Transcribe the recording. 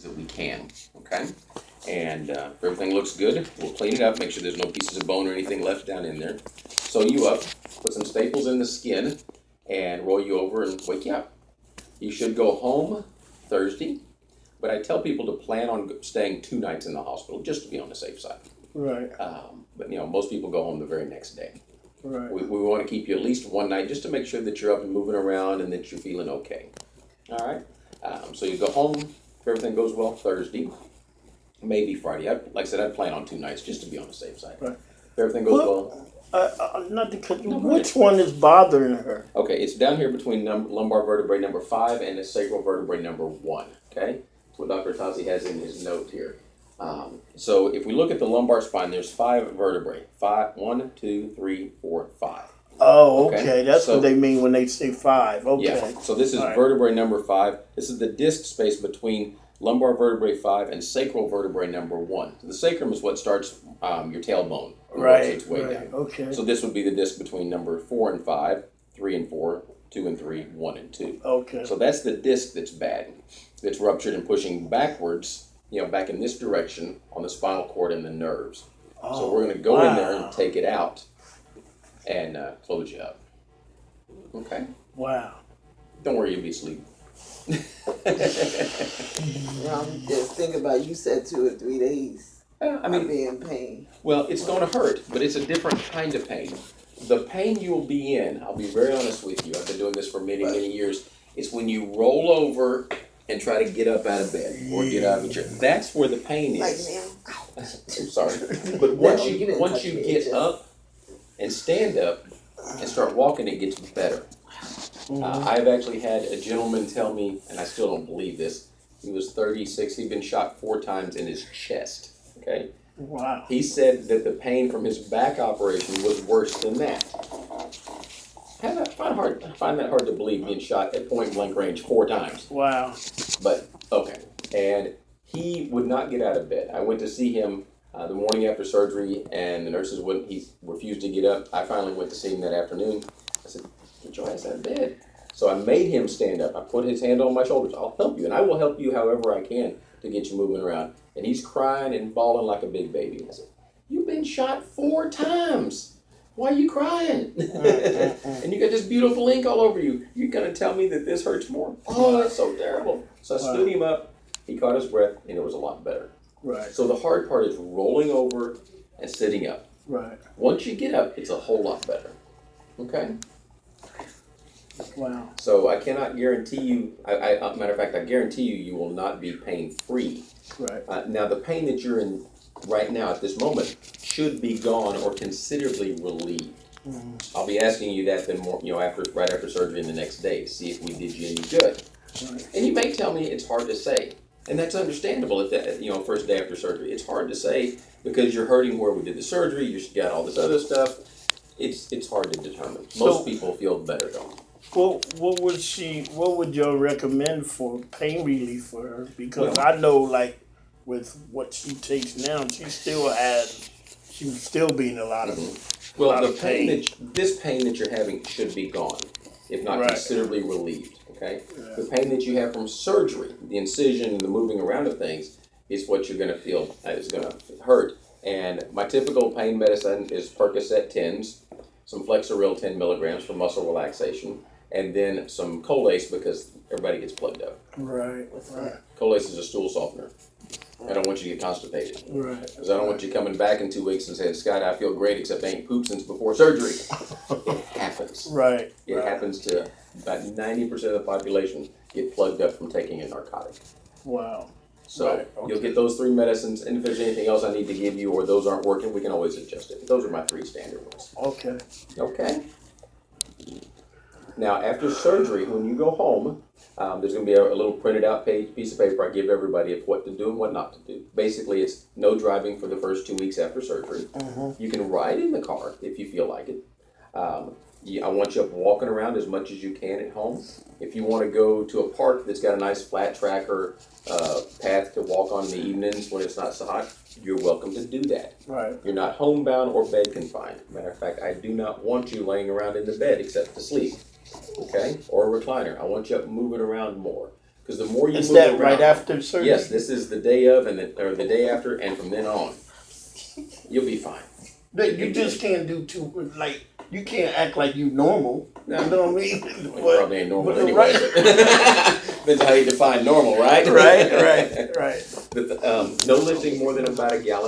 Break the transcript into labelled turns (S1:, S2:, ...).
S1: that we can, okay? And if everything looks good, we'll clean it up, make sure there's no pieces of bone or anything left down in there. Sew you up, put some staples in the skin, and roll you over and wake you up. You should go home Thursday, but I tell people to plan on staying 2 nights in the hospital just to be on the safe side.
S2: Right.
S1: But most people go home the very next day.
S2: Right.
S1: We want to keep you at least 1 night just to make sure that you're up and moving around and that you're feeling okay. All right. So you go home if everything goes well Thursday, maybe Friday. Like I said, I'd plan on 2 nights just to be on the safe side.
S2: Right.
S1: If everything goes well.
S2: Not to cut you. Which one is bothering her?
S1: Okay, it's down here between lumbar vertebrae number 5 and the sacral vertebrae number 1. Okay, that's what Dr. Tazi has in his note here. So if we look at the lumbar spine, there's 5 vertebrae. 1, 2, 3, 4, 5.
S2: Oh, okay. That's what they mean when they say 5. Okay.
S1: Yeah. So this is vertebrae number 5. This is the disc space between lumbar vertebrae 5 and sacral vertebrae number 1. So the sacrum is what starts your tailbone.
S2: Right.
S1: Its way down.
S2: Okay.
S1: So this would be the disc between number 4 and 5, 3 and 4, 2 and 3, 1 and 2.
S2: Okay.
S1: So that's the disc that's bad, that's ruptured and pushing backwards, back in this direction on the spinal cord and the nerves. So we're going to go in there and take it out and close you up. Okay.
S2: Wow.
S1: Don't worry, you'll be asleep.
S3: Just think about, you said 2 or 3 days.
S1: I mean,
S3: I'll be in pain.
S1: Well, it's going to hurt, but it's a different kind of pain. The pain you will be in, I'll be very honest with you, I've been doing this for many, many years, is when you roll over and try to get up out of bed or get out of a chair. That's where the pain is.
S3: Like now.
S1: I'm sorry. But once you get up and stand up and start walking, it gets better. I've actually had a gentleman tell me, and I still don't believe this, he was 36, he'd been shot 4 times in his chest. Okay.
S2: Wow.
S1: He said that the pain from his back operation was worse than that. I find that hard to believe, being shot at point blank range 4 times.
S2: Wow.
S1: But okay, and he would not get out of bed. I went to see him the morning after surgery, and the nurses wouldn't. He refused to get up. I finally went to see him that afternoon. I said, "Get your ass out of bed." So I made him stand up. I put his hand on my shoulders. I'll help you, and I will help you however I can to get you moving around. And he's crying and bawling like a big baby. I said, "You've been shot 4 times. Why are you crying? And you got this beautiful ink all over you. You're going to tell me that this hurts more? Oh, it's so terrible." So I stood him up. He caught his breath, and it was a lot better.
S2: Right.
S1: So the hard part is rolling over and sitting up.
S2: Right.
S1: Once you get up, it's a whole lot better. Okay?
S2: Wow.
S1: So I cannot guarantee you, matter of fact, I guarantee you will not be pain-free.
S2: Right.
S1: Now, the pain that you're in right now at this moment should be gone or considerably relieved. I'll be asking you that then more, right after surgery and the next day to see if we did you any good.
S2: Right.
S1: And you may tell me it's hard to say, and that's understandable at that, first day after surgery. It's hard to say because you're hurting where we did the surgery. You got all this other stuff. It's hard to determine. Most people feel better though.
S2: Well, what would you recommend for pain relief for her? Because I know, like, with what she takes now, she's still being a lot of
S1: Well, this pain that you're having should be gone, if not considerably relieved. Okay, the pain that you have from surgery, the incision and the moving around of things, is what you're going to feel is going to hurt. And my typical pain medicine is Percocet 10s, some Flexeril 10 milligrams for muscle relaxation, and then some Colace because everybody gets plugged up.
S2: Right.
S1: Colace is a stool softener. I don't want you to get constipated.
S2: Right.
S1: Because I don't want you coming back in 2 weeks and saying, "Scott, I feel great except I ain't pooped since before surgery." It happens.
S2: Right.
S1: It happens to about 90% of the population get plugged up from taking a narcotic.
S2: Wow.
S1: So you'll get those 3 medicines, and if there's anything else I need to give you or those aren't working, we can always adjust it. Those are my 3 standard ones.
S2: Okay.
S1: Okay? Now, after surgery, when you go home, there's going to be a little printed out piece of paper I give everybody of what to do and what not to do. Basically, it's no driving for the first 2 weeks after surgery. You can ride in the car if you feel like it. I want you up walking around as much as you can at home. If you want to go to a park that's got a nice flat track or path to walk on in the evenings when it's not so hot, you're welcome to do that.
S2: Right.
S1: You're not homebound or bed confined. Matter of fact, I do not want you laying around in the bed except to sleep. Okay? Or a recliner. I want you up moving around more. because the more you
S2: Is
S1: move
S2: that
S1: around,
S2: right after surgery?
S1: yes, this is the day of or the day after, and from then on, you'll be fine.
S2: But you just can't do too, like, you can't act like you normal.
S1: No.
S2: You know what I mean?
S1: Well, you probably ain't normal
S2: but-
S1: anyway.
S2: right.
S1: Depends how you define normal, right?
S2: Right.
S1: But, no lifting more than about a gallon.